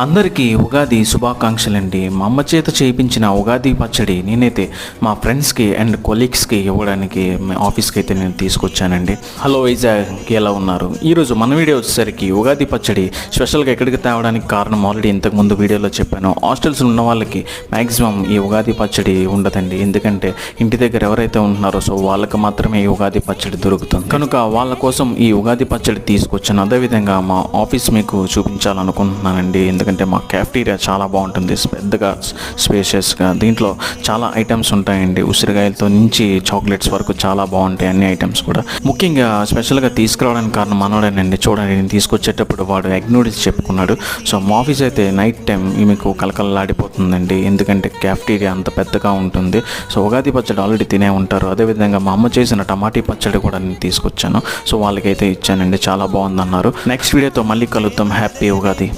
అందరికీ ఉగాది శుభాకాంక్షలండి. మా అమ్మ చేత చేయించిన ఉగాది పచ్చడి నేనైతే మా ఫ్రెండ్స్కి అండ్ కొలీగ్స్కి ఇవ్వడానికి ఆఫీస్కి అయితే నేను తీసుకొచ్చానండి. హలో వైజాగ్, ఎలా ఉన్నారు? ఈరోజు మన వీడియో వచ్చేసరికి ఉగాది పచ్చడి స్పెషల్గా ఎక్కడికి తేవడానికి కారణం ఆల్రెడీ ఇంతకుముందు వీడియోలో చెప్పాను. హాస్టల్స్ ఉన్న వాళ్ళకి మ్యాక్సిమం ఈ ఉగాది పచ్చడి ఉండదండి. ఎందుకంటే ఇంటి దగ్గర ఎవరైతే ఉంటున్నారో సో వాళ్ళకి మాత్రమే ఈ ఉగాది పచ్చడి దొరుకుతుంది. కనుక వాళ్ళ కోసం ఈ ఉగాది పచ్చడి తీసుకొచ్చాను. అదేవిధంగా మా ఆఫీస్ మీకు చూపించాలనుకుంటున్నానండి. ఎందుకంటే మా క్యాఫ్టీరియా చాలా బాగుంటుంది, పెద్దగా స్పేషియస్గా. దీంట్లో చాలా ఐటమ్స్ ఉంటాయండి. ఉసిరికాయలతో నుంచి చాక్లెట్స్ వరకు చాలా బాగుంటాయి అన్ని ఐటమ్స్ కూడా. ముఖ్యంగా స్పెషల్గా తీసుకురావడానికి కారణం మనోడేనండి. చూడండి, నేను తీసుకొచ్చేటప్పుడు వాడు ఎగ్ నూడిల్స్ చెప్పుకున్నాడు. సో మా ఆఫీస్ అయితే నైట్ టైం మీకు కలకలలాడిపోతుందండి, ఎందుకంటే క్యాఫ్టీరియా అంత పెద్దగా ఉంటుంది. సో ఉగాది పచ్చడి ఆల్రెడీ తినే ఉంటారు. అదేవిధంగా మా అమ్మ చేసిన టమాటీ పచ్చడి కూడా నేను తీసుకొచ్చాను. సో వాళ్ళకైతే ఇచ్చానండి, చాలా బాగుందన్నారు. నెక్స్ట్ వీడియోతో మళ్ళీ కలుద్దాం. హ్యాపీ ఉగాది.